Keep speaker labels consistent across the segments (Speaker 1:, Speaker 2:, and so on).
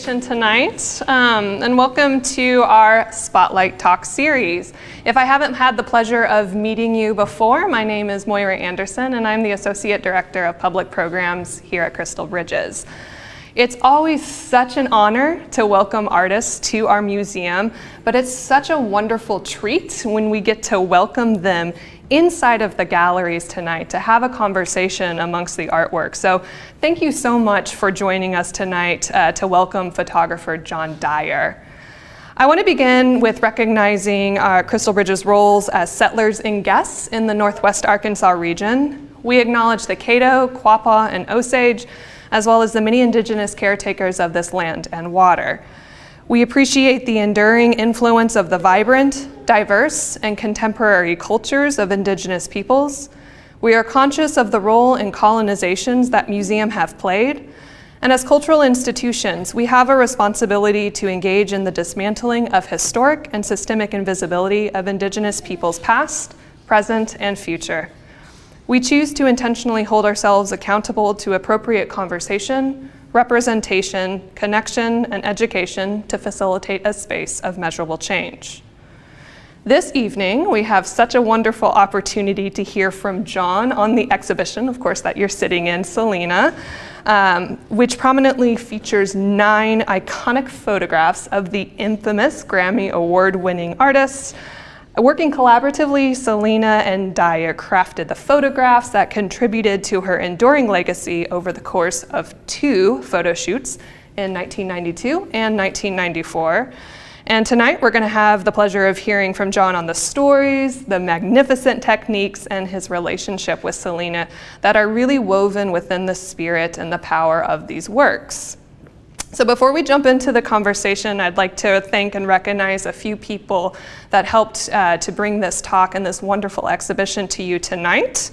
Speaker 1: Tonight, and welcome to our Spotlight Talk series. If I haven't had the pleasure of meeting you before, my name is Moira Anderson and I'm the Associate Director of Public Programs here at Crystal Bridges. It's always such an honor to welcome artists to our museum, but it's such a wonderful treat when we get to welcome them inside of the galleries tonight to have a conversation amongst the artwork. So thank you so much for joining us tonight to welcome photographer John Dyer. I want to begin with recognizing Crystal Bridges' roles as settlers and guests in the Northwest Arkansas region. We acknowledge the Caddo, Quapaw, and Osage, as well as the many indigenous caretakers of this land and water. We appreciate the enduring influence of the vibrant, diverse, and contemporary cultures of indigenous peoples. We are conscious of the role in colonizations that museums have played. And as cultural institutions, we have a responsibility to engage in the dismantling of historic and systemic invisibility of indigenous peoples past, present, and future. We choose to intentionally hold ourselves accountable to appropriate conversation, representation, connection, and education to facilitate a space of measurable change. This evening, we have such a wonderful opportunity to hear from John on the exhibition, of course, that you're sitting in, Selena, which prominently features 9 iconic photographs of the infamous Grammy Award-winning artist. Working collaboratively, Selena and Dyer crafted the photographs that contributed to her enduring legacy over the course of 2 photo shoots in 1992 and 1994. And tonight we're going to have the pleasure of hearing from John on the stories, the magnificent techniques, and his relationship with Selena that are really woven within the spirit and the power of these works. So before we jump into the conversation, I'd like to thank and recognize a few people that helped to bring this talk and this wonderful exhibition to you tonight.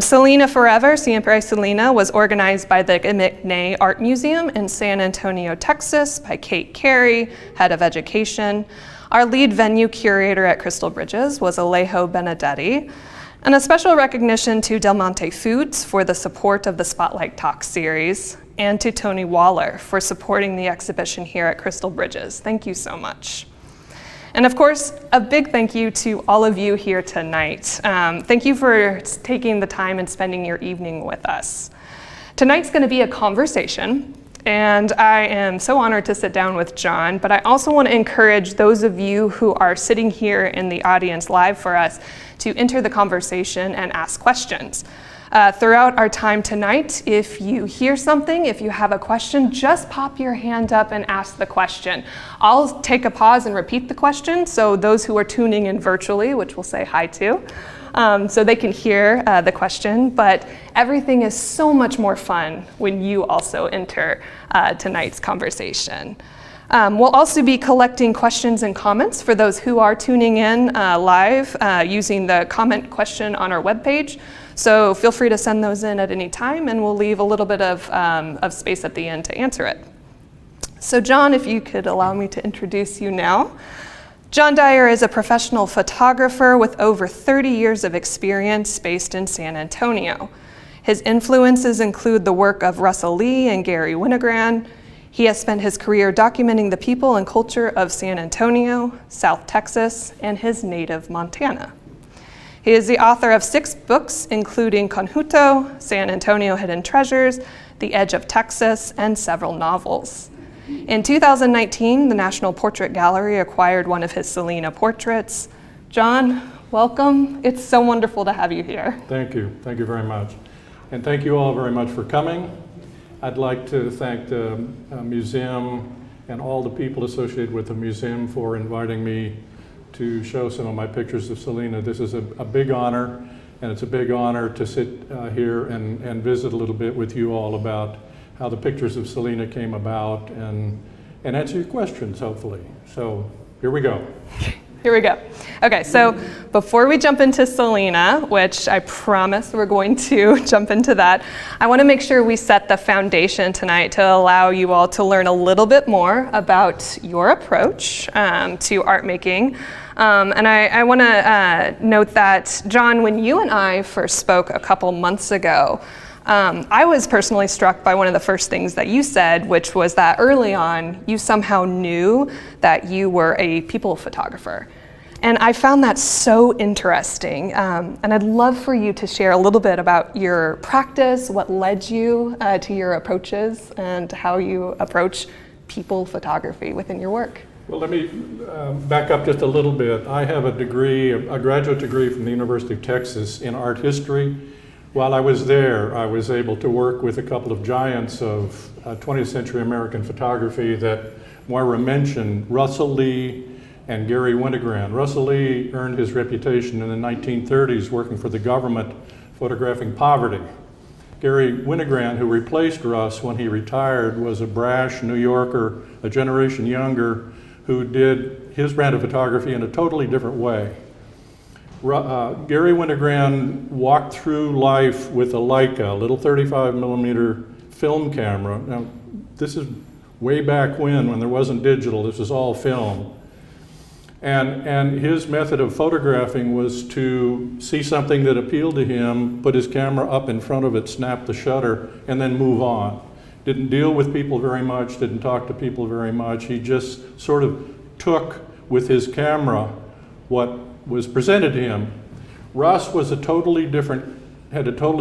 Speaker 1: Selena Forever, Siempre Selena, was organized by the McNay Art Museum in San Antonio, Texas, by Kate Carey, head of education. Our lead venue curator at Crystal Bridges was Alejo Benedetti. And a special recognition to Del Monte Foods for the support of the Spotlight Talk series, and to Tony Waller for supporting the exhibition here at Crystal Bridges. Thank you so much. And of course, a big thank you to all of you here tonight. Thank you for taking the time and spending your evening with us. Tonight's going to be a conversation, and I am so honored to sit down with John, but I also want to encourage those of you who are sitting here in the audience live for us to enter the conversation and ask questions. Throughout our time tonight, if you hear something, if you have a question, just pop your hand up and ask the question. I'll take a pause and repeat the question so those who are tuning in virtually, which we'll say hi to, so they can hear the question. But everything is so much more fun when you also enter tonight's conversation. We'll also be collecting questions and comments for those who are tuning in live using the comment question on our webpage. So feel free to send those in at any time, and we'll leave a little bit of space at the end to answer it. So John, if you could allow me to introduce you now. John Dyer is a professional photographer with over 30 years of experience based in San Antonio. His influences include the work of Russell Lee and Gary Winogrand. He has spent his career documenting the people and culture of San Antonio, South Texas, and his native Montana. He is the author of 6 books, including Conjunto, San Antonio Hidden Treasures, The Edge of Texas, and several novels. In 2019, the National Portrait Gallery acquired one of his Selena portraits. John, welcome. It's so wonderful to have you here.
Speaker 2: Thank you. Thank you very much. And thank you all very much for coming. I'd like to thank the museum and all the people associated with the museum for inviting me to show some of my pictures of Selena. This is a big honor, and it's a big honor to sit here and visit a little bit with you all about how the pictures of Selena came about and answer your questions, hopefully. So here we go.
Speaker 1: Here we go. Okay, so before we jump into Selena, which I promise we're going to jump into that, I want to make sure we set the foundation tonight to allow you all to learn a little bit more about your approach to art making. And I want to note that, John, when you and I first spoke a couple months ago, I was personally struck by one of the first things that you said, which was that early on, you somehow knew that you were a people photographer. And I found that so interesting. And I'd love for you to share a little bit about your practice, what led you to your approaches, and how you approach people photography within your work.
Speaker 2: Well, let me back up just a little bit. I have a graduate degree from the University of Texas in art history. While I was there, I was able to work with a couple of giants of 20th century American photography that Moira mentioned, Russell Lee and Gary Winogrand. Russell Lee earned his reputation in the 1930s working for the government, photographing poverty. Gary Winogrand, who replaced Russ when he retired, was a brash New Yorker, a generation younger, who did his brand of photography in a totally different way. Gary Winogrand walked through life with a Leica, a little 35 millimeter film camera. Now, this is way back when there wasn't digital, this was all film. And his method of photographing was to see something that appealed to him, put his camera up in front of it, snap the shutter, and then move on. Didn't deal with people very much, didn't talk to people very much. He just sort of took with his camera what was presented to him. Russ was had a totally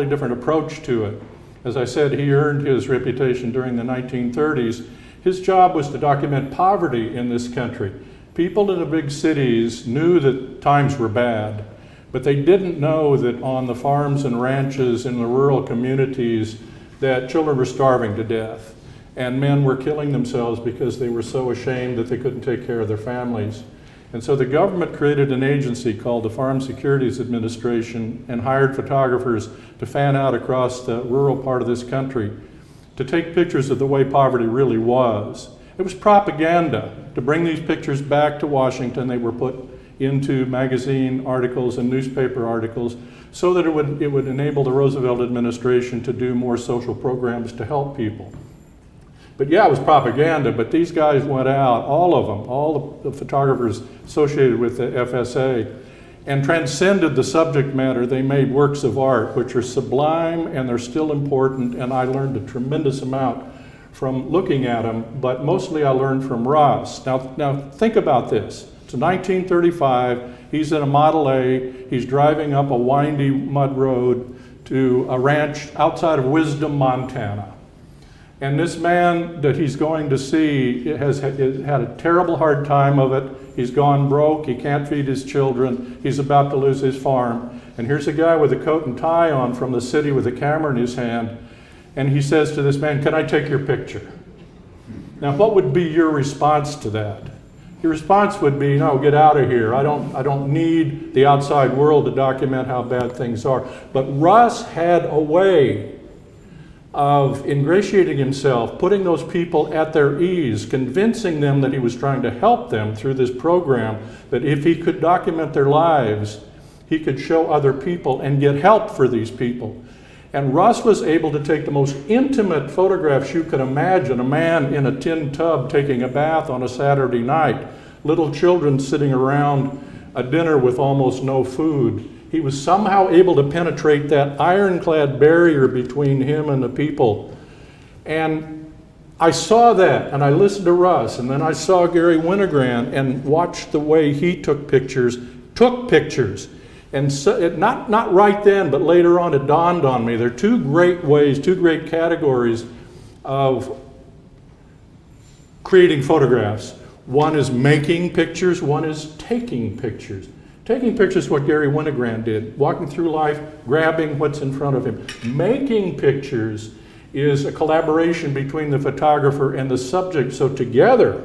Speaker 2: different approach to it. As I said, he earned his reputation during the 1930s. His job was to document poverty in this country. People in the big cities knew that times were bad, but they didn't know that on the farms and ranches in the rural communities that children were starving to death and men were killing themselves because they were so ashamed that they couldn't take care of their families. And so the government created an agency called the Farm Securities Administration and hired photographers to fan out across the rural part of this country to take pictures of the way poverty really was. It was propaganda to bring these pictures back to Washington. They were put into magazine articles and newspaper articles so that it would enable the Roosevelt administration to do more social programs to help people. But yeah, it was propaganda, but these guys went out, all of them, all the photographers associated with the FSA, and transcended the subject matter. They made works of art which are sublime and they're still important, and I learned a tremendous amount from looking at them, but mostly I learned from Ross. Now think about this. It's 1935. He's in a Model A. He's driving up a windy mud road to a ranch outside of Wisdom, Montana. And this man that he's going to see has had a terrible hard time of it. He's gone broke. He can't feed his children. He's about to lose his farm. And here's a guy with a coat and tie on from the city with a camera in his hand. And he says to this man, "Can I take your picture?" Now, what would be your response to that? Your response would be, "No, get out of here. I don't need the outside world to document how bad things are." But Russ had a way of ingratiating himself, putting those people at their ease, convincing them that he was trying to help them through this program, that if he could document their lives, he could show other people and get help for these people. And Russ was able to take the most intimate photographs you could imagine, a man in a tin tub taking a bath on a Saturday night, little children sitting around a dinner with almost no food. He was somehow able to penetrate that ironclad barrier between him and the people. And I saw that, and I listened to Russ, and then I saw Gary Winogrand and watched the way he took pictures. And so, not right then, but later on it dawned on me. There are two great ways, two great categories of creating photographs. One is making pictures, one is taking pictures. Taking pictures is what Gary Winogrand did, walking through life, grabbing what's in front of him. Making pictures is a collaboration between the photographer and the subject. So together,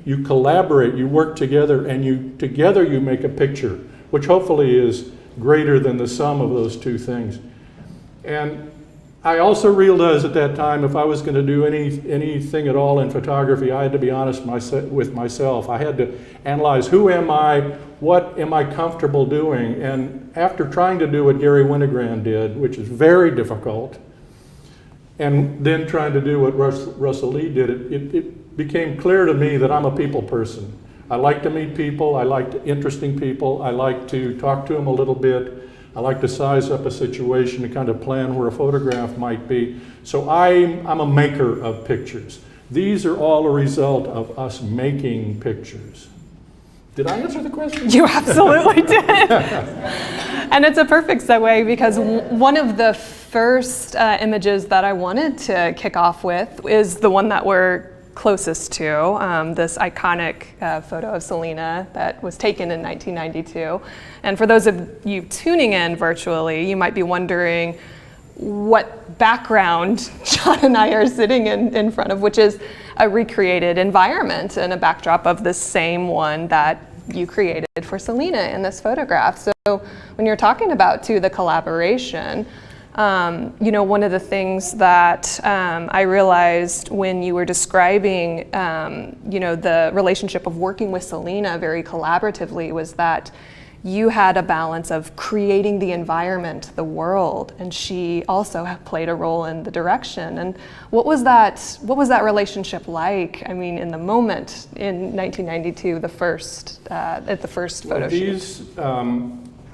Speaker 2: you collaborate, you work together, and together you make a picture, which hopefully is greater than the sum of those two things. And I also realized at that time, if I was going to do anything at all in photography, I had to be honest with myself. I had to analyze, who am I? What am I comfortable doing? And after trying to do what Gary Winogrand did, which is very difficult, and then trying to do what Russell Lee did, it became clear to me that I'm a people person. I like to meet people. I like interesting people. I like to talk to them a little bit. I like to size up a situation and kind of plan where a photograph might be. So I'm a maker of pictures. These are all a result of us making pictures. Did I answer the question?
Speaker 1: You absolutely did. And it's a perfect segue, because one of the first images that I wanted to kick off with is the one that we're closest to, this iconic photo of Selena that was taken in 1992. And for those of you tuning in virtually, you might be wondering what background John and I are sitting in front of, which is a recreated environment and a backdrop of the same one that you created for Selena in this photograph. So when you're talking about the collaboration, one of the things that I realized when you were describing, the relationship of working with Selena very collaboratively was that you had a balance of creating the environment, the world, and she also played a role in the direction. And what was that relationship like? I mean, in the moment in 1992, at the first photo shoot.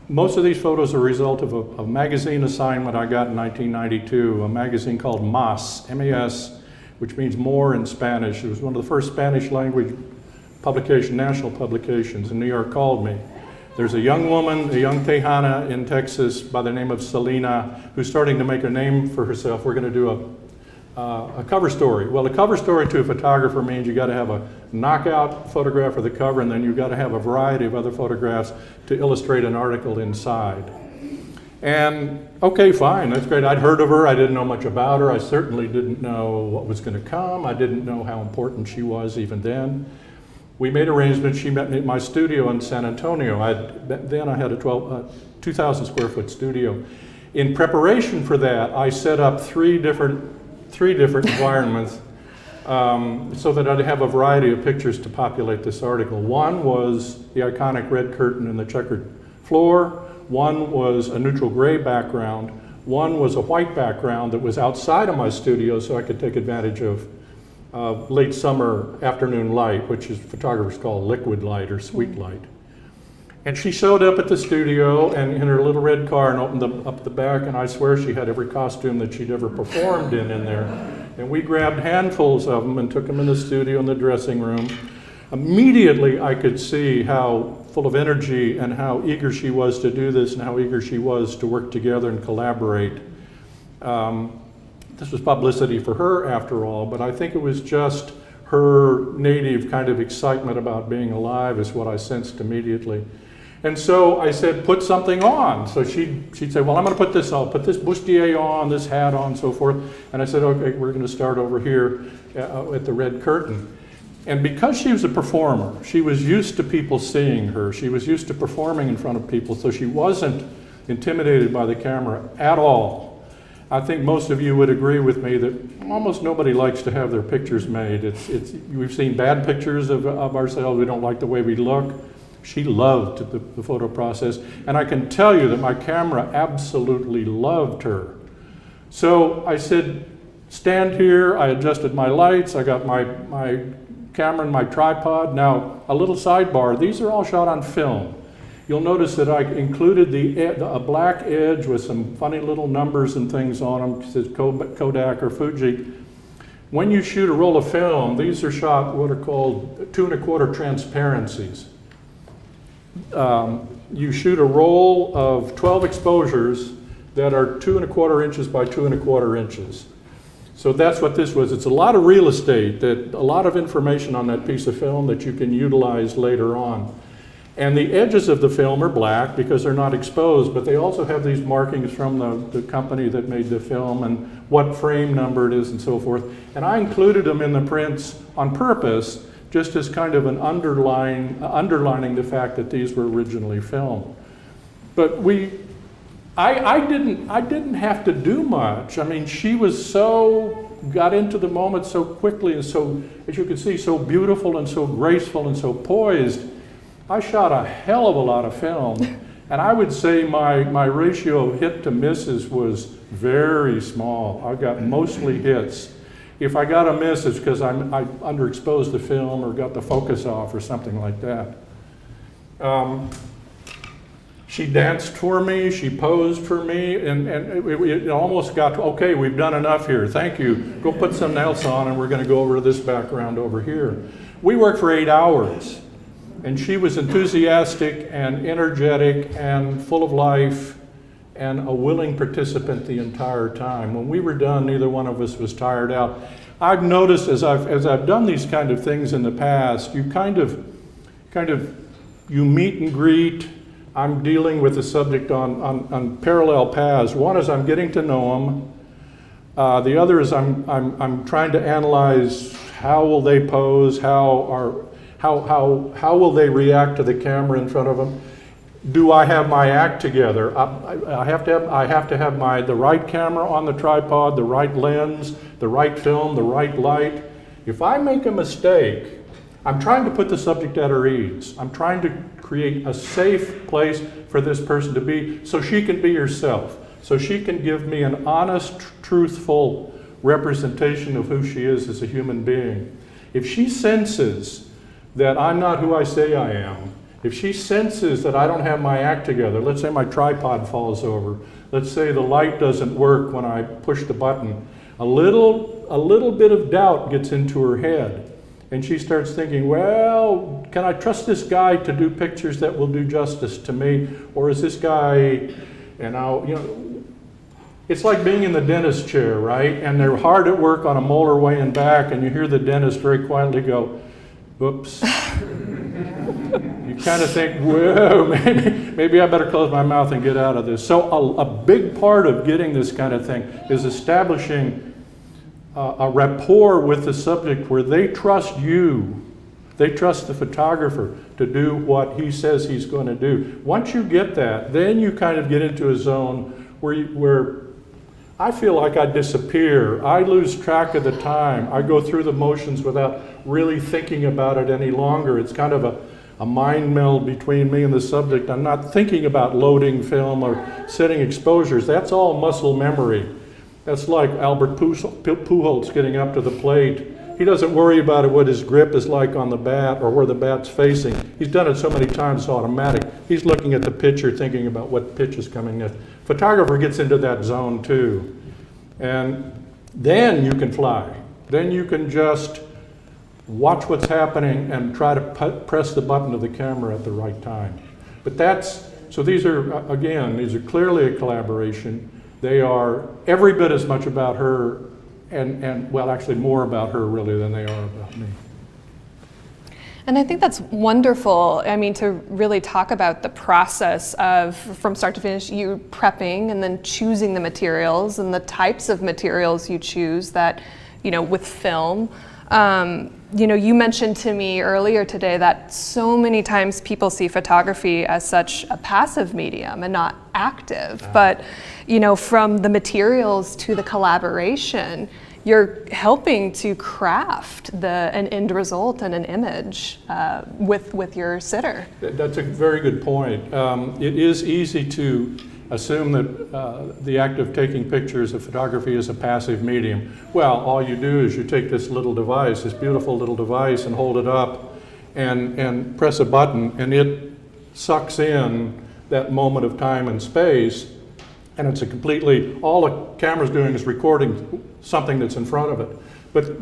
Speaker 2: Most of these photos are a result of a magazine assignment I got in 1992, a magazine called MAS, M-A-S, which means more in Spanish. It was one of the first Spanish language national publications, and New York called me. There's a young woman, a young Tejana in Texas by the name of Selena, who's starting to make a name for herself. We're going to do a cover story. Well, a cover story to a photographer means you got to have a knockout photograph of the cover, and then you've got to have a variety of other photographs to illustrate an article inside. And okay, fine, that's great. I'd heard of her. I didn't know much about her. I certainly didn't know what was going to come. I didn't know how important she was even then. We made arrangements. She met me at my studio in San Antonio. Then I had a 2,000 square foot studio. In preparation for that, I set up three different environments so that I'd have a variety of pictures to populate this article. One was the iconic red curtain and the checkered floor. One was a neutral gray background. One was a white background that was outside of my studio, so I could take advantage of late summer afternoon light, which is photographers call liquid light or sweet light. And she showed up at the studio and in her little red car and opened up the back, and I swear she had every costume that she'd ever performed in there. And we grabbed handfuls of them and took them in the studio in the dressing room. Immediately I could see how full of energy and how eager she was to do this and how eager she was to work together and collaborate. This was publicity for her after all, but I think it was just her native kind of excitement about being alive is what I sensed immediately. And so I said, put something on. So she'd say, well, I'm going to put this on, put this bustier on, this hat on, so forth. And I said, okay, we're going to start over here at the red curtain. And because she was a performer, she was used to people seeing her. She was used to performing in front of people, so she wasn't intimidated by the camera at all. I think most of you would agree with me that almost nobody likes to have their pictures made. We've seen bad pictures of ourselves. We don't like the way we look. She loved the photo process, and I can tell you that my camera absolutely loved her. So I said, stand here. I adjusted my lights. I got my camera and my tripod. Now, a little sidebar. These are all shot on film. You'll notice that I included a black edge with some funny little numbers and things on them. It says Kodak or Fuji. When you shoot a roll of film, these are shot what are called 2 1/4 transparencies. You shoot a roll of 12 exposures that are 2 1/4 inches by 2 1/4 inches. So that's what this was. It's a lot of real estate, a lot of information on that piece of film that you can utilize later on. And the edges of the film are black because they're not exposed, but they also have these markings from the company that made the film and what frame number it is and so forth. And I included them in the prints on purpose, just as kind of an underlining the fact that these were originally filmed. But I didn't have to do much. I mean, she got into the moment so quickly and so, as you can see, so beautiful and so graceful and so poised. I shot a hell of a lot of film, and I would say my ratio of hit to misses was very small. I got mostly hits. If I got a miss, it's because I underexposed the film or got the focus off or something like that. She danced for me, she posed for me, and it almost got, okay, we've done enough here, thank you. Go put something else on and we're going to go over to this background over here. We worked for 8 hours. And she was enthusiastic and energetic and full of life and a willing participant the entire time. When we were done, neither one of us was tired out. I've noticed as I've done these kind of things in the past, you you meet and greet. I'm dealing with the subject on parallel paths. One is I'm getting to know them. The other is I'm trying to analyze how will they pose, how will they react to the camera in front of them? Do I have my act together? I have to have the right camera on the tripod, the right lens, the right film, the right light. If I make a mistake, I'm trying to put the subject at her ease. I'm trying to create a safe place for this person to be so she can be herself, so she can give me an honest, truthful representation of who she is as a human being. If she senses that I'm not who I say I am, if she senses that I don't have my act together, let's say my tripod falls over, let's say the light doesn't work when I push the button, a little bit of doubt gets into her head. And she starts thinking, well, can I trust this guy to do pictures that will do justice to me? Or is this guy, it's like being in the dentist chair, right? And they're hard at work on a molar weighing back, and you hear the dentist very quietly go, oops. You kind of think, whoa, maybe I better close my mouth and get out of this. So a big part of getting this kind of thing is establishing a rapport with the subject where they trust you. They trust the photographer to do what he says he's going to do. Once you get that, then you kind of get into a zone where I feel like I disappear. I lose track of the time. I go through the motions without really thinking about it any longer. It's kind of a mind meld between me and the subject. I'm not thinking about loading film or setting exposures. That's all muscle memory. That's like Albert Pujols getting up to the plate. He doesn't worry about what his grip is like on the bat or where the bat's facing. He's done it so many times, it's automatic. He's looking at the pitcher, thinking about what pitch is coming next. Photographer gets into that zone too. And then you can fly. Then you can just watch what's happening and try to press the button of the camera at the right time. But so these are clearly a collaboration. They are every bit as much about her and well, actually more about her really than they are about me.
Speaker 1: And I think that's wonderful. I mean, to really talk about the process of, from start to finish, you prepping and then choosing the materials and the types of materials you choose that, with film. You mentioned to me earlier today that so many times people see photography as such a passive medium and not active. But, from the materials to the collaboration, you're helping to craft an end result and an image with your sitter.
Speaker 2: That's a very good point. It is easy to assume that the act of taking pictures of photography is a passive medium. Well, all you do is you take this little device, this beautiful little device, and hold it up and press a button, and it sucks in that moment of time and space, and it's all the camera's doing is recording something that's in front of it.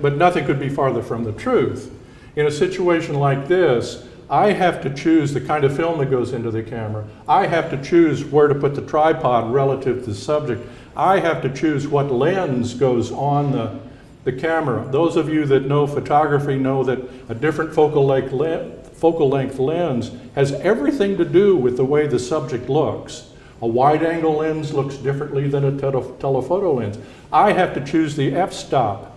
Speaker 2: But nothing could be farther from the truth. In a situation like this, I have to choose the kind of film that goes into the camera. I have to choose where to put the tripod relative to the subject. I have to choose what lens goes on the camera. Those of you that know photography know that a different focal length lens has everything to do with the way the subject looks. A wide-angle lens looks differently than a telephoto lens. I have to choose the f-stop.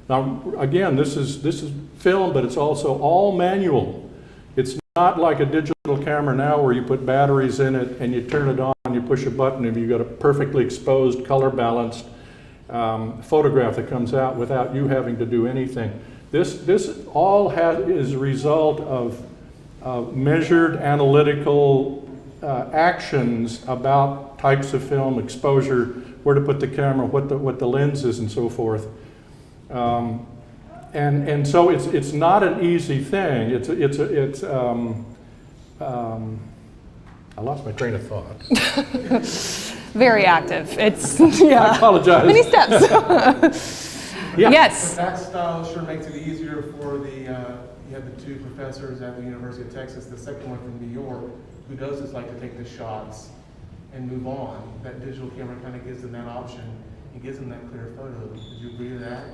Speaker 2: Now, again, this is film, but it's also all manual. It's not like a digital camera now where you put batteries in it and you turn it on, you push a button, and you've got a perfectly exposed, color-balanced photograph that comes out without you having to do anything. This all is a result of measured analytical actions about types of film, exposure, where to put the camera, what the lens is, and so forth. And so it's not an easy thing. I lost my train of thought.
Speaker 1: Very active.
Speaker 2: I apologize.
Speaker 1: Many steps.
Speaker 2: Yeah.
Speaker 1: Yes.
Speaker 3: That style sure makes it easier for you have the two professors at the University of Texas, the second one from New York, who does just like to take the shots and move on. That digital camera kind of gives them that option and gives them that clear photo. Would you agree with that?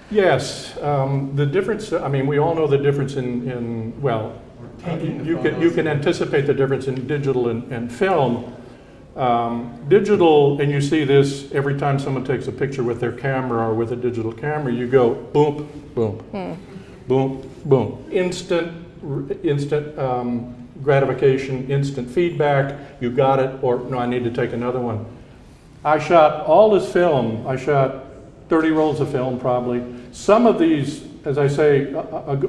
Speaker 2: Yes. The difference, we all know the difference in you can anticipate the difference in digital and film. Digital, and you see this every time someone takes a picture with their camera or with a digital camera, you go boom, boom, boom, boom. Instant gratification, instant feedback, you got it, or no, I need to take another one. I shot all this film. I shot 30 rolls of film probably. Some of these, as I say,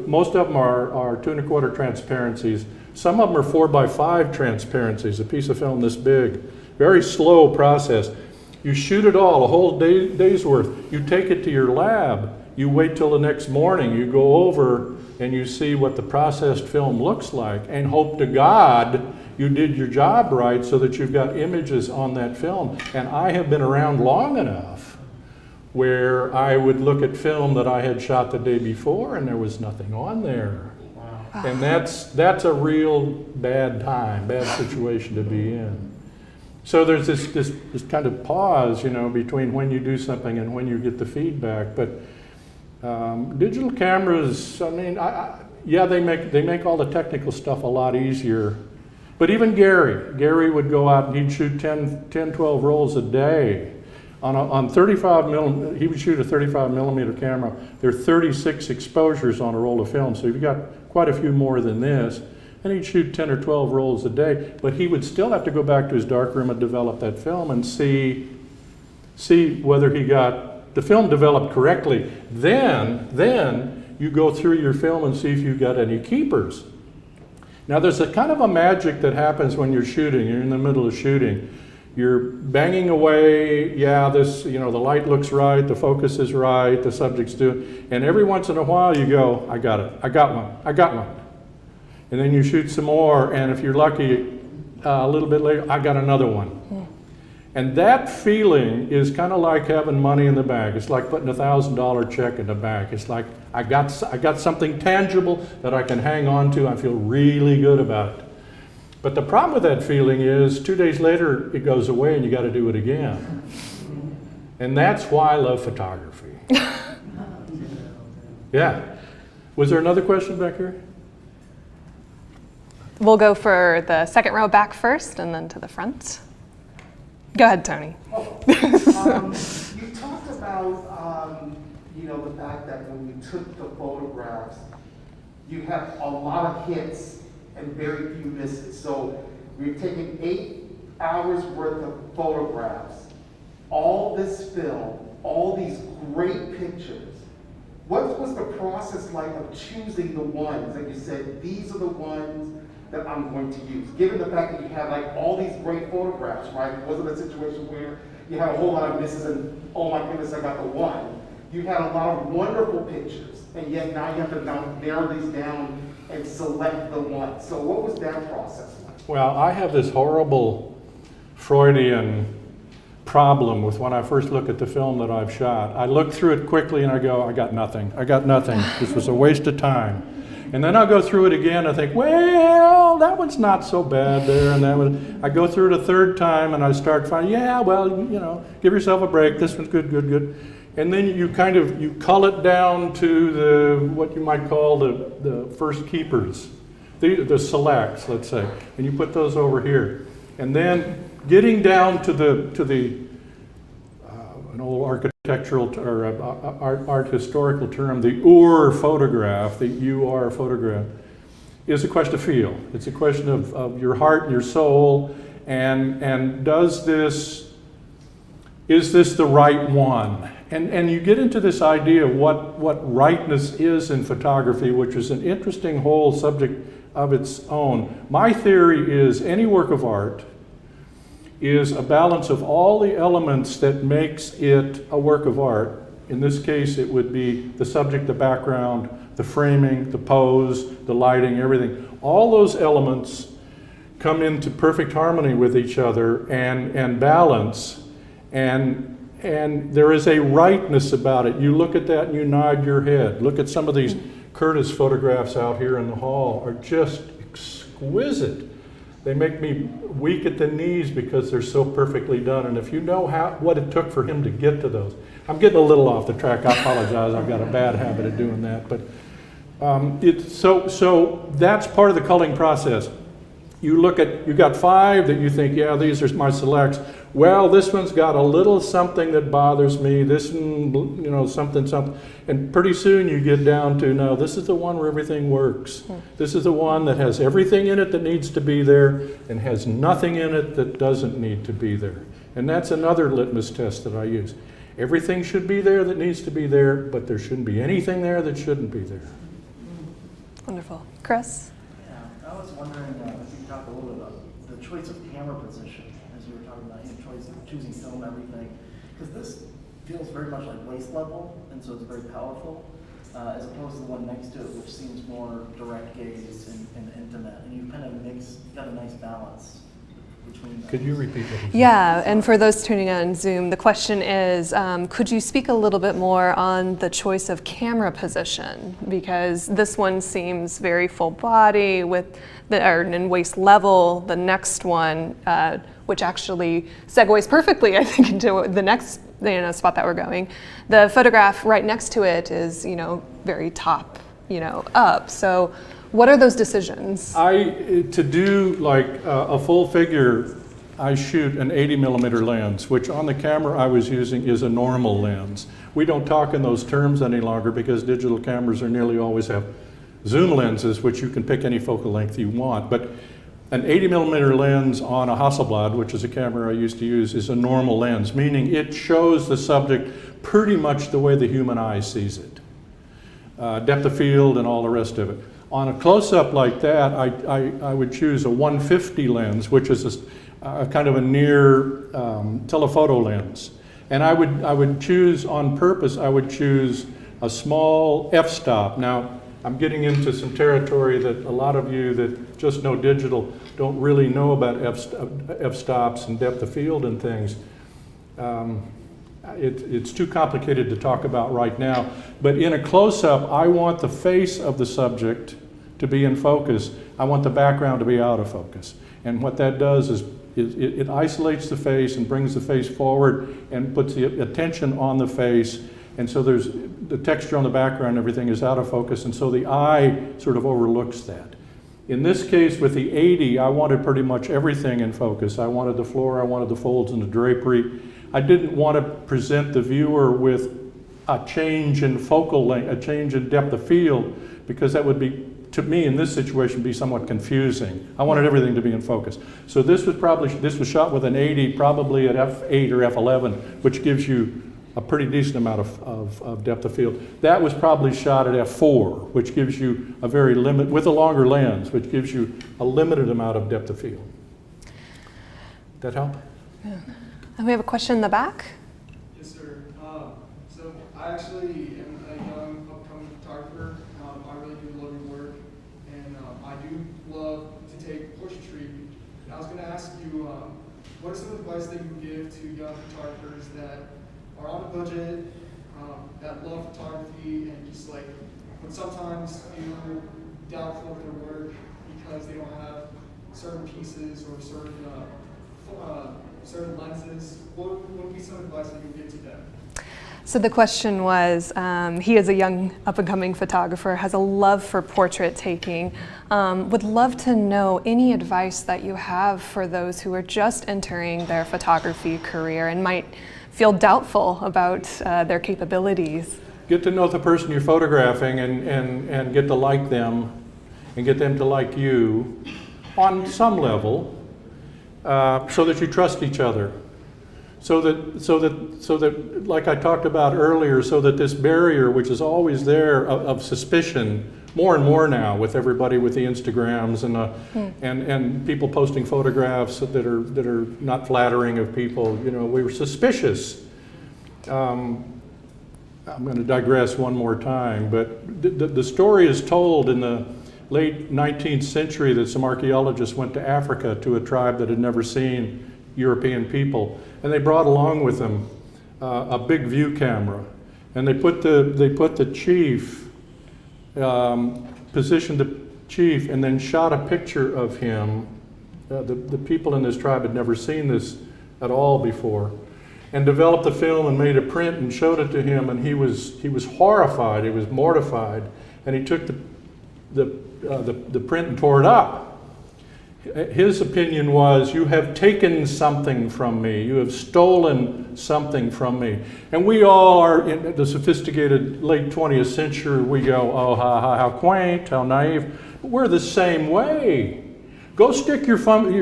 Speaker 2: most of them are 2 1/4 transparencies. Some of them are 4x5 transparencies, a piece of film this big. Very slow process. You shoot it all, a whole day's worth. You take it to your lab. You wait till the next morning. You go over and you see what the processed film looks like and hope to God you did your job right so that you've got images on that film. And I have been around long enough where I would look at film that I had shot the day before and there was nothing on there. Wow. And that's a real bad situation to be in. So there's this kind of pause, between when you do something and when you get the feedback. But digital cameras, they make all the technical stuff a lot easier. But even Gary would go out and he'd shoot 10, 12 rolls a day. On 35 millimeter, he would shoot a 35 millimeter camera. There are 36 exposures on a roll of film, so you've got quite a few more than this. And he'd shoot 10 or 12 rolls a day, but he would still have to go back to his darkroom and develop that film and see whether he got the film developed correctly. Then you go through your film and see if you've got any keepers. Now there's a kind of a magic that happens when you're shooting. You're in the middle of shooting. You're banging away, the light looks right, the focus is right, the subject's doing, and every once in a while you go, I got it, I got one. And then you shoot some more, and if you're lucky, a little bit later, I got another one. And that feeling is kind of like having money in the bank. It's like putting $1,000 check in the bank. It's like I got something tangible that I can hang on to. I feel really good about it. But the problem with that feeling is 2 days later it goes away and you got to do it again. And that's why I love photography. Yeah. Was there another question back here?
Speaker 1: We'll go for the second row back first and then to the front. Go ahead, Tony.
Speaker 4: You talked about, the fact that when you took the photographs, you had a lot of hits and very few misses. So we're taking 8 hours worth of photographs, all this film, all these great pictures. What was the process like of choosing the ones that you said, these are the ones that I'm going to use? Given the fact that you had like all these great photographs, right? It wasn't a situation where you had a whole lot of misses and, oh my goodness, I got the one. You had a lot of wonderful pictures, and yet now you have to now narrow these down and select the one. So what was that process like?
Speaker 2: Well, I have this horrible Freudian problem with when I first look at the film that I've shot. I look through it quickly and I go, I got nothing. This was a waste of time. And then I'll go through it again and think, well, that one's not so bad there, and that one. I go through it a third time and I start finding, yeah, well, give yourself a break. This one's good, good, good. And then you cull it down to what you might call the first keepers, the selects, let's say, and you put those over here. And then getting down to an old architectural or art historical term, the photograph, the UR photograph, is a question of feel. It's a question of your heart and your soul, and is this the right one? And you get into this idea of what rightness is in photography, which is an interesting whole subject of its own. My theory is any work of art is a balance of all the elements that makes it a work of art. In this case, it would be the subject, the background, the framing, the pose, the lighting, everything. All those elements come into perfect harmony with each other and balance, and there is a rightness about it. You look at that and you nod your head. Look at some of these Curtis photographs out here in the hall are just exquisite. They make me weak at the knees because they're so perfectly done. And if you know what it took for him to get to those. I'm getting a little off the track. I apologize. I've got a bad habit of doing that. But so that's part of the culling process. You got 5 that you think, yeah, these are my selects. Well, this one's got a little something that bothers me. This one, something. And pretty soon you get down to, no, this is the one where everything works. This is the one that has everything in it that needs to be there and has nothing in it that doesn't need to be there. And that's another litmus test that I use. Everything should be there that needs to be there, but there shouldn't be anything there that shouldn't be there.
Speaker 1: Wonderful. Chris?
Speaker 5: Yeah, I was wondering if you could talk a little bit about the choice of camera position, as you were talking about, choosing film, everything, because this feels very much like waist level, and so it's very powerful, as opposed to the one next to it, which seems more direct gaze and intimate, and you kind of got a nice balance between those.
Speaker 2: Could you repeat that?
Speaker 1: Yeah, and for those tuning on Zoom, the question is, could you speak a little bit more on the choice of camera position? Because this one seems very full body and waist level. The next one, which actually segues perfectly, I think, into the next spot that we're going. The photograph right next to it is, very top, up. So what are those decisions?
Speaker 2: To do like a full figure, I shoot an 80 millimeter lens, which on the camera I was using is a normal lens. We don't talk in those terms any longer because digital cameras nearly always have zoom lenses, which you can pick any focal length you want. But an 80 millimeter lens on a Hasselblad, which is a camera I used to use, is a normal lens, meaning it shows the subject pretty much the way the human eye sees it. Depth of field and all the rest of it. On a close-up like that, I would choose a 150 lens, which is a kind of a near telephoto lens. And I would choose on purpose, I would choose a small f-stop. Now, I'm getting into some territory that a lot of you that just know digital don't really know about f-stops and depth of field and things. It's too complicated to talk about right now, but in a close-up, I want the face of the subject to be in focus. I want the background to be out of focus. And what that does is it isolates the face and brings the face forward and puts the attention on the face. And so there's the texture on the background and everything is out of focus, and so the eye sort of overlooks that. In this case with the 80, I wanted pretty much everything in focus. I wanted the floor, I wanted the folds and the drapery. I didn't want to present the viewer with a change in focal length, a change in depth of field, because that would be, to me in this situation, be somewhat confusing. I wanted everything to be in focus. So this was shot with an 80, probably at f8 or f11, which gives you a pretty decent amount of depth of field. That was probably shot at f4, which gives you a very with a longer lens, which gives you a limited amount of depth of field. That help?
Speaker 1: Yeah. And we have a question in the back.
Speaker 6: Yes, sir. So I actually am a young upcoming photographer. I really do love your work, and I do love to take portraiture. And I was going to ask you, what is some advice that you give to young photographers that are on a budget, that love photography, and just like would sometimes feel doubtful of their work because they don't have certain pieces or certain lenses? What would be some advice that you would give to them?
Speaker 1: So the question was, he is a young up-and-coming photographer, has a love for portrait taking, would love to know any advice that you have for those who are just entering their photography career and might feel doubtful about their capabilities.
Speaker 2: Get to know the person you're photographing and get to like them and get them to like you on some level, so that you trust each other. So that, like I talked about earlier, so that this barrier, which is always there of suspicion, more and more now with everybody with the Instagrams and people posting photographs that are not flattering of people. You know, we were suspicious. I'm going to digress one more time, but the story is told in the late 19th century that some archaeologists went to Africa to a tribe that had never seen European people, and they brought along with them a big view camera, and they put the chief, positioned the chief, and then shot a picture of him. The people in this tribe had never seen this at all before, and developed the film and made a print and showed it to him, and he was horrified, he was mortified, and he took the print and tore it up. His opinion was, you have taken something from me. You have stolen something from me. And we all are, in the sophisticated late 20th century, we go, oh, how quaint, how naive. But we're the same way. Go stick your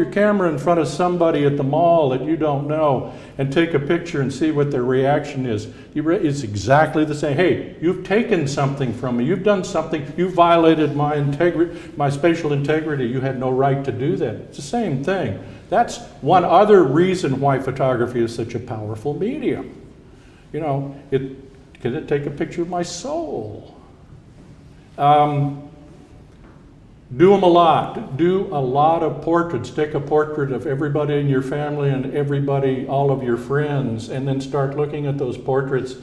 Speaker 2: camera in front of somebody at the mall that you don't know and take a picture and see what their reaction is. It's exactly the same. Hey, you've taken something from me. You've done something. You violated my integrity, my spatial integrity. You had no right to do that. It's the same thing. That's one other reason why photography is such a powerful medium. You know, can it take a picture of my soul? Do them a lot. Do a lot of portraits. Take a portrait of everybody in your family and all of your friends, and then start looking at those portraits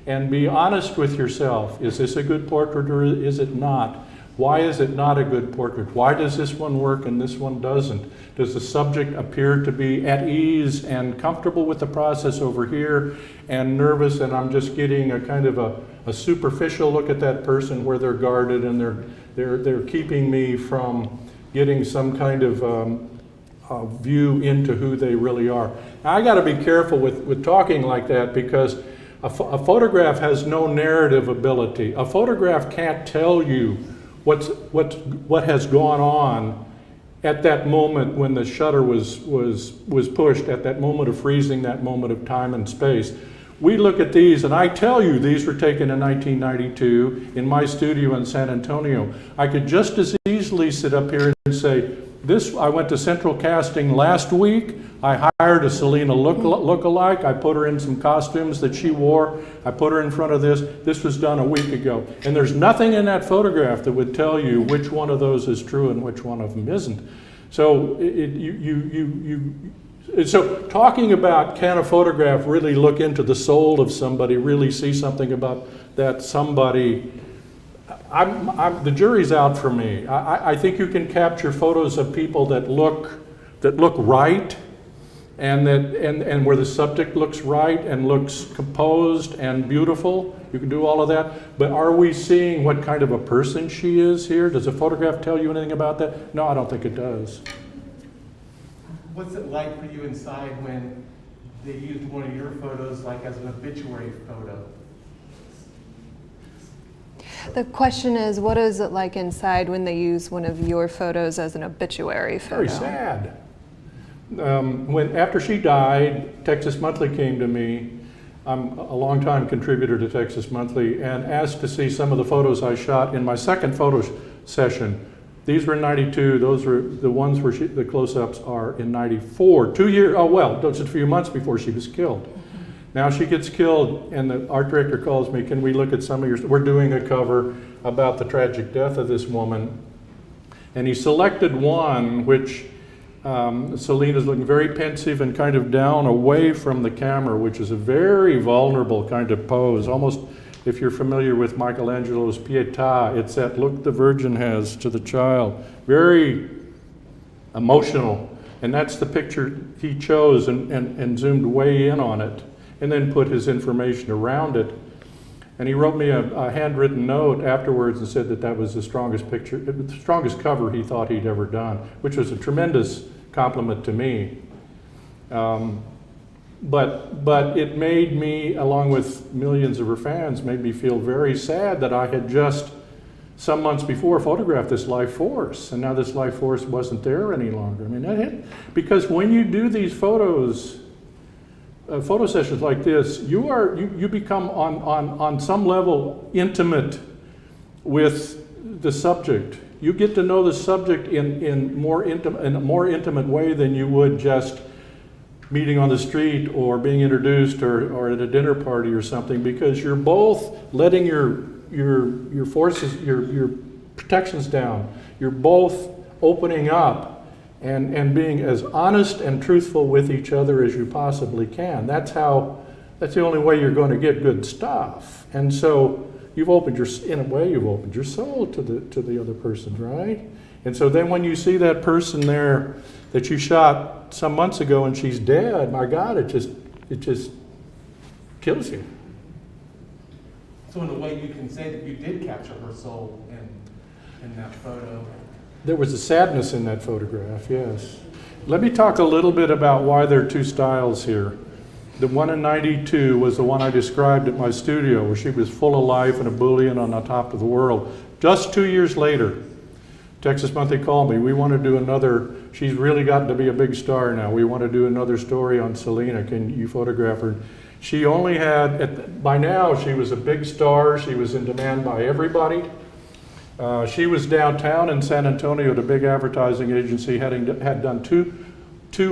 Speaker 2: and be honest with yourself. Is this a good portrait or is it not? Why is it not a good portrait? Why does this one work and this one doesn't? Does the subject appear to be at ease and comfortable with the process over here and nervous, and I'm just getting a kind of a superficial look at that person where they're guarded and they're keeping me from getting some kind of view into who they really are. Now, I got to be careful with talking like that, because a photograph has no narrative ability. A photograph can't tell you what has gone on at that moment when the shutter was pushed, at that moment of freezing, that moment of time and space. We look at these, and I tell you these were taken in 1992 in my studio in San Antonio. I could just as easily sit up here and say, I went to Central Casting last week. I hired a Selena look-alike. I put her in some costumes that she wore. I put her in front of this. This was done a week ago. And there's nothing in that photograph that would tell you which one of those is true and which one of them isn't. So so talking about, can a photograph really look into the soul of somebody, really see something about that somebody, the jury's out for me. I think you can capture photos of people that look right, and where the subject looks right and looks composed and beautiful. You can do all of that. But are we seeing what kind of a person she is here? Does a photograph tell you anything about that? No, I don't think it does.
Speaker 3: What's it like for you inside when they used one of your photos like as an obituary photo?
Speaker 1: The question is, what is it like inside when they use one of your photos as an obituary photo?
Speaker 2: Very sad. After she died, Texas Monthly came to me. I'm a longtime contributor to Texas Monthly, and asked to see some of the photos I shot in my second photo session. These were in '92. Those were the ones where the close-ups are in '94. 2 years, just a few months before she was killed. Now she gets killed, and the art director calls me, can we look at some of your, we're doing a cover about the tragic death of this woman. And he selected one which Selena's looking very pensive and kind of down away from the camera, which is a very vulnerable kind of pose. Almost, if you're familiar with Michelangelo's Pietà, it's that look the Virgin has to the child. Very emotional. And that's the picture he chose and zoomed way in on it, and then put his information around it. And he wrote me a handwritten note afterwards and said that was the strongest picture, the strongest cover he thought he'd ever done, which was a tremendous compliment to me. But it made me, along with millions of her fans, made me feel very sad that I had just some months before photographed this life force, and now this life force wasn't there any longer. I mean, that hit, because when you do these photo sessions like this, you become on some level intimate with the subject. You get to know the subject in a more intimate way than you would just meeting on the street or being introduced or at a dinner party or something, because you're both letting your forces, your protections down. You're both opening up and being as honest and truthful with each other as you possibly can. That's the only way you're going to get good stuff. And so in a way you've opened your soul to the other person, right? And so then when you see that person there that you shot some months ago and she's dead, my God, it just kills you.
Speaker 3: So in a way you can say that you did capture her soul in that photo.
Speaker 2: There was a sadness in that photograph, yes. Let me talk a little bit about why there are two styles here. The one in '92 was the one I described at my studio, where she was full of life and ebullient on the top of the world. Just 2 years later, Texas Monthly called me. We want to do another, she's really gotten to be a big star now. We want to do another story on Selena. Can you photograph her? She only had, by now she was a big star. She was in demand by everybody. She was downtown in San Antonio at a big advertising agency, had done two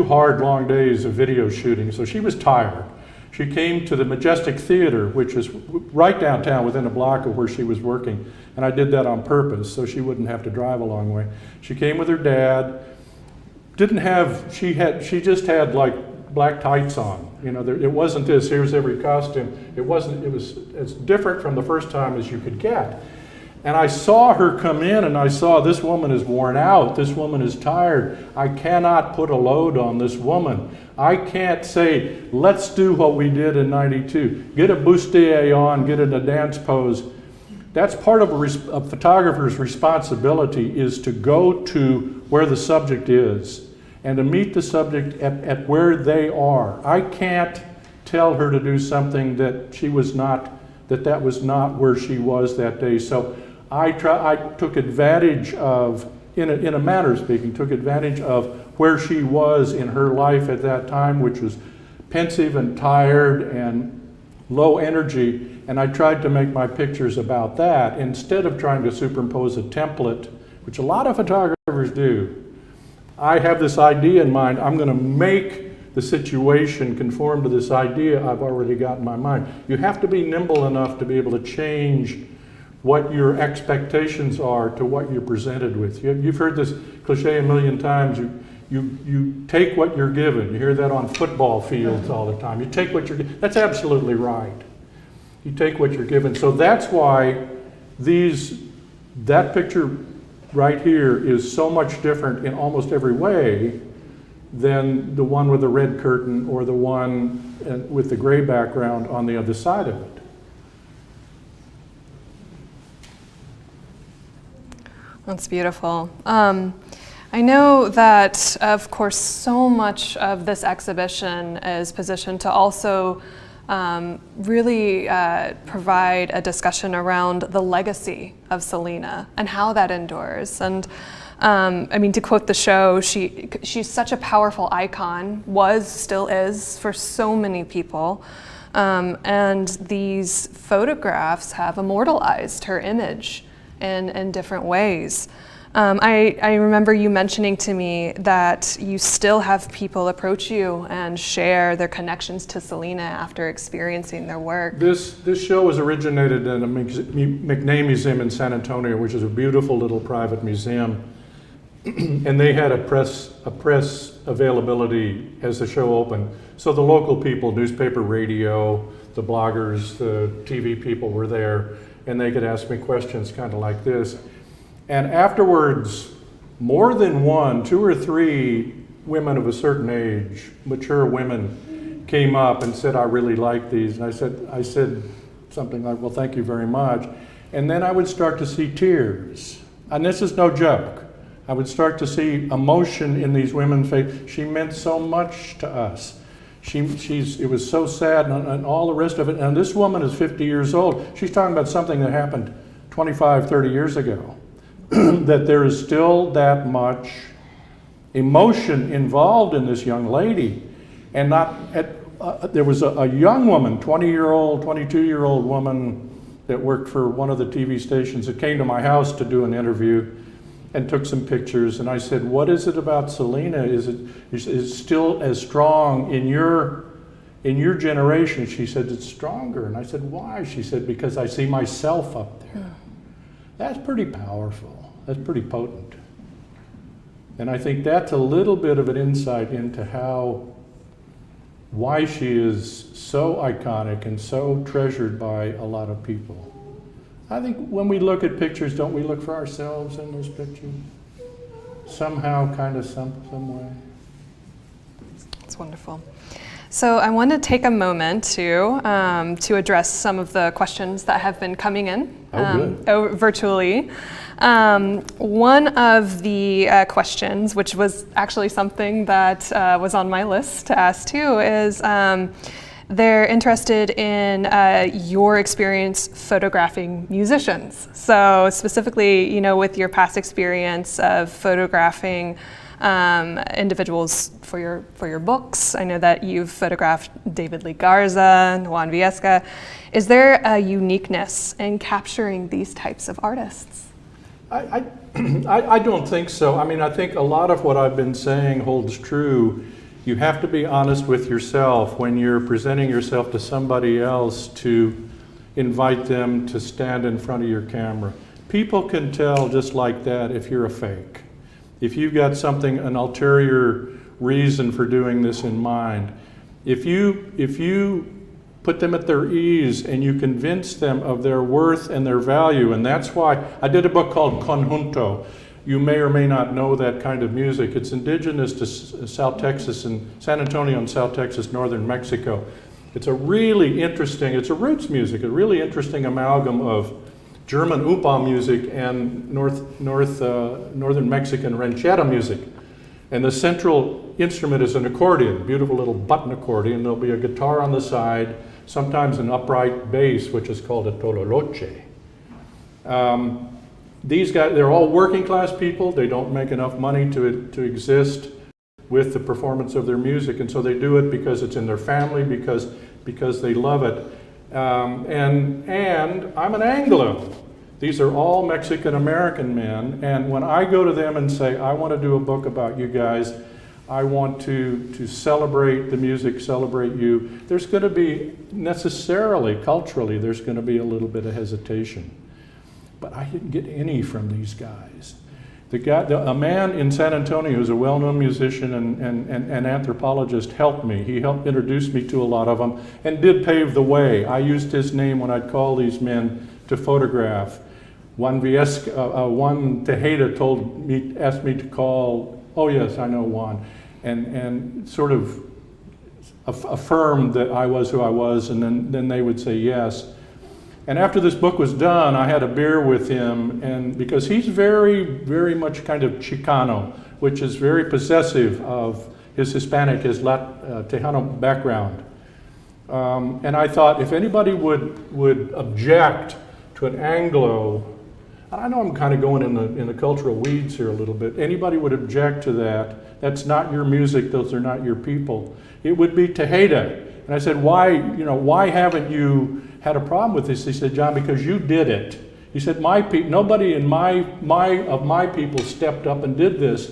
Speaker 2: hard, long days of video shooting, so she was tired. She came to the Majestic Theater, which is right downtown within a block of where she was working, and I did that on purpose so she wouldn't have to drive a long way. She came with her dad. She just had like black tights on. You know, it wasn't this, here's every costume. It was as different from the first time as you could get. And I saw her come in and I saw this woman is worn out, this woman is tired. I cannot put a load on this woman. I can't say, let's do what we did in '92. Get a bustier on, get in a dance pose. That's part of a photographer's responsibility, is to go to where the subject is and to meet the subject at where they are. I can't tell her to do something that that was not where she was that day. So I took advantage of, in a manner of speaking, took advantage of where she was in her life at that time, which was pensive and tired and low energy, and I tried to make my pictures about that instead of trying to superimpose a template, which a lot of photographers do. I have this idea in mind. I'm going to make the situation conform to this idea I've already got in my mind. You have to be nimble enough to be able to change what your expectations are to what you're presented with. You've heard this cliche a million times. You take what you're given. You hear that on football fields all the time. You take what you're given. That's absolutely right. You take what you're given. So that's why that picture right here is so much different in almost every way than the one with the red curtain or the one with the gray background on the other side of it.
Speaker 1: That's beautiful. I know that, of course, so much of this exhibition is positioned to also really provide a discussion around the legacy of Selena and how that endures. And I mean, to quote the show, she's such a powerful icon, still is, for so many people. And these photographs have immortalized her image in different ways. I remember you mentioning to me that you still have people approach you and share their connections to Selena after experiencing their work.
Speaker 2: This show was originated in a McNay Museum in San Antonio, which is a beautiful little private museum. And they had a press availability as the show opened. So the local people, newspaper, radio, the bloggers, the TV people were there, and they could ask me questions kind of like this. And afterwards, more than one, 2 or 3 women of a certain age, mature women, came up and said, I really like these. And I said something like, well, thank you very much. And then I would start to see tears. And this is no joke. I would start to see emotion in these women's faces. She meant so much to us. It was so sad and all the rest of it. And this woman is 50 years old. She's talking about something that happened 25, 30 years ago. That there is still that much emotion involved in this young lady. And there was a young woman, 20-year-old, 22-year-old woman that worked for one of the TV stations that came to my house to do an interview and took some pictures. And I said, what is it about Selena? Is it still as strong in your generation? She said, it's stronger. And I said, why? She said, because I see myself up there. That's pretty powerful. That's pretty potent. And I think that's a little bit of an insight into why she is so iconic and so treasured by a lot of people. I think when we look at pictures, don't we look for ourselves in those pictures? Somehow, kind of, some way.
Speaker 1: That's wonderful. So I want to take a moment to address some of the questions that have been coming in virtually. One of the questions, which was actually something that was on my list to ask too, is they're interested in your experience photographing musicians. So specifically, with your past experience of photographing individuals for your books. I know that you've photographed David Lee Garza, Juan Viesca. Is there a uniqueness in capturing these types of artists?
Speaker 2: I don't think so. I mean, I think a lot of what I've been saying holds true. You have to be honest with yourself when you're presenting yourself to somebody else to invite them to stand in front of your camera. People can tell just like that if you're a fake. If you've got an ulterior reason for doing this in mind. If you put them at their ease and you convince them of their worth and their value, and that's why I did a book called Conjunto. You may or may not know that kind of music. It's indigenous to South Texas and San Antonio and South Texas, northern Mexico. It's a roots music, a really interesting amalgam of German Upa music and northern Mexican ranchera music. And the central instrument is an accordion, beautiful little button accordion. There'll be a guitar on the side, sometimes an upright bass, which is called a tololoche. These guys, they're all working class people. They don't make enough money to exist with the performance of their music, and so they do it because it's in their family, because they love it. And I'm an Anglo, These are all Mexican-American men, and when I go to them and say, I want to do a book about you guys, I want to celebrate the music, celebrate you, there's going to be necessarily, culturally, there's going to be a little bit of hesitation. But I didn't get any from these guys. A man in San Antonio who's a well-known musician and anthropologist helped me. He helped introduce me to a lot of them and did pave the way. I used his name when I'd call these men to photograph. One Tejeda asked me to call, oh yes, I know Juan, and sort of affirmed that I was who I was, and then they would say yes. And after this book was done, I had a beer with him, and because he's very, very much kind of Chicano, which is very possessive of his Hispanic, his Tejano background. And I thought if anybody would object to an Anglo, I know I'm kind of going in the cultural weeds here a little bit, anybody would object to that, that's not your music, those are not your people, it would be Tejeda. And I said, why haven't you had a problem with this? He said, John, because you did it. He said, nobody in my people stepped up and did this.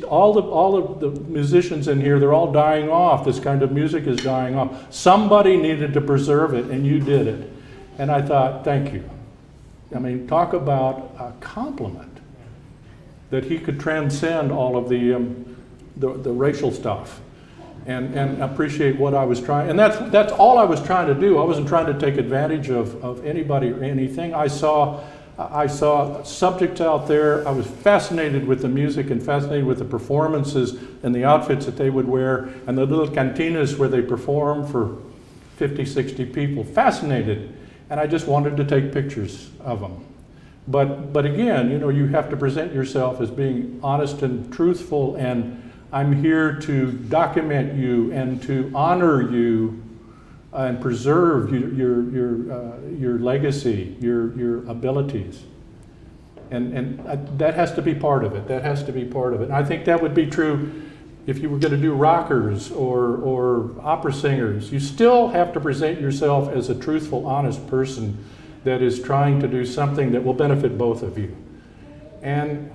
Speaker 2: All of the musicians in here, they're all dying off. This kind of music is dying off. Somebody needed to preserve it, and you did it. And I thought, thank you. I mean, talk about a compliment that he could transcend all of the racial stuff. And appreciate what I was trying, and that's all I was trying to do. I wasn't trying to take advantage of anybody or anything. I saw subjects out there. I was fascinated with the music and fascinated with the performances and the outfits that they would wear and the little cantinas where they perform for 50, 60 people. Fascinated, and I just wanted to take pictures of them. But again, you have to present yourself as being honest and truthful, and I'm here to document you and to honor you and preserve your legacy, your abilities. And that has to be part of it. That has to be part of it. And I think that would be true if you were going to do rockers or opera singers. You still have to present yourself as a truthful, honest person that is trying to do something that will benefit both of you. And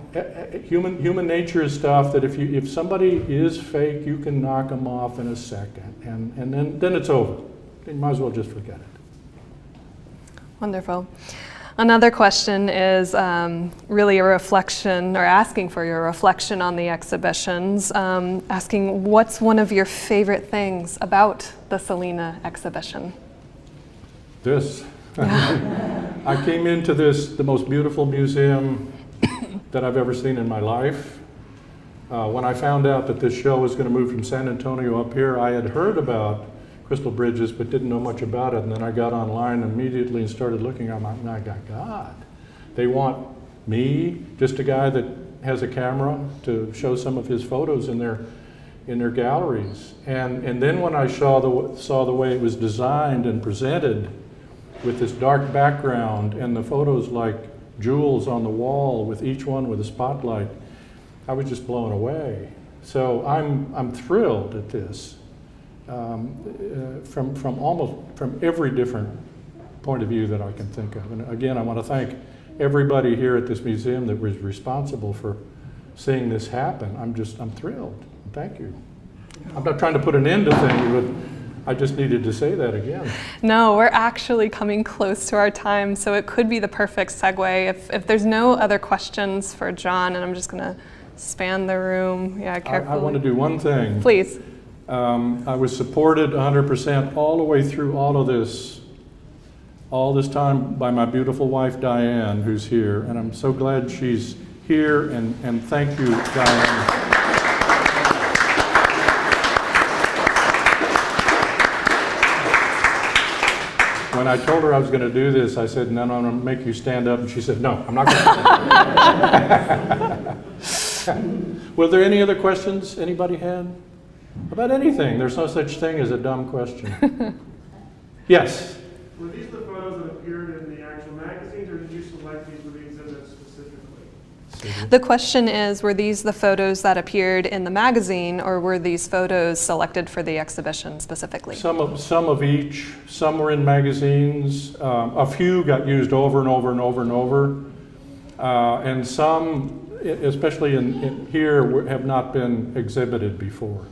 Speaker 2: human nature is stuff that if somebody is fake, you can knock them off in a second, and then it's over. You might as well just forget it.
Speaker 1: Wonderful. Another question is really a reflection, or asking for your reflection on the exhibitions, asking what's one of your favorite things about the Selena exhibition?
Speaker 2: This. I came into the most beautiful museum that I've ever seen in my life. When I found out that this show was going to move from San Antonio up here, I had heard about Crystal Bridges but didn't know much about it, and then I got online immediately and started looking. I'm like, my God, they want me, just a guy that has a camera, to show some of his photos in their galleries. And then when I saw the way it was designed and presented with this dark background and the photos like jewels on the wall with each one with a spotlight, I was just blown away. So I'm thrilled at this from every different point of view that I can think of. And again, I want to thank everybody here at this museum that was responsible for seeing this happen. I'm thrilled. Thank you. I'm not trying to put an end to things, but I just needed to say that again.
Speaker 1: No, we're actually coming close to our time, so it could be the perfect segue. If there's no other questions for John, and I'm just going to span the room, carefully.
Speaker 2: I want to do one thing.
Speaker 1: Please.
Speaker 2: I was supported 100% all the way through all this time by my beautiful wife, Diane, who's here, and I'm so glad she's here, and thank you, Diane. When I told her I was going to do this, I said, no, I'm going to make you stand up. And she said, no, I'm not going to. Were there any other questions anybody had? About anything. There's no such thing as a dumb question. Yes?
Speaker 7: Were these the photos that appeared in the actual magazines, or did you select these for the exhibit specifically?
Speaker 1: The question is, were these the photos that appeared in the magazine, or were these photos selected for the exhibition specifically?
Speaker 2: Some of each. Some were in magazines. A few got used over and over and over and over. And some, especially in here, have not been exhibited before.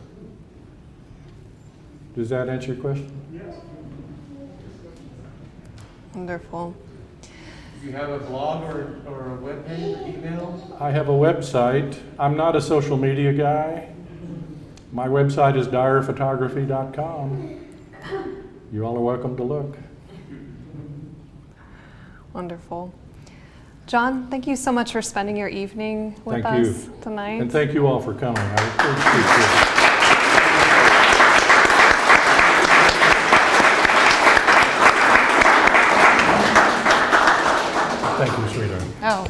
Speaker 2: Does that answer your question?
Speaker 3: Yes.
Speaker 1: Wonderful.
Speaker 3: Do you have a blog or a webpage or email?
Speaker 2: I have a website. I'm not a social media guy. My website is dyerphotography.com. You all are welcome to look.
Speaker 1: Wonderful. John, thank you so much for spending your evening with
Speaker 2: Thank you.
Speaker 1: us tonight.
Speaker 2: And thank you all for coming. I appreciate it. Thank you, sweetheart.
Speaker 1: Oh.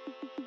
Speaker 7: Thank you.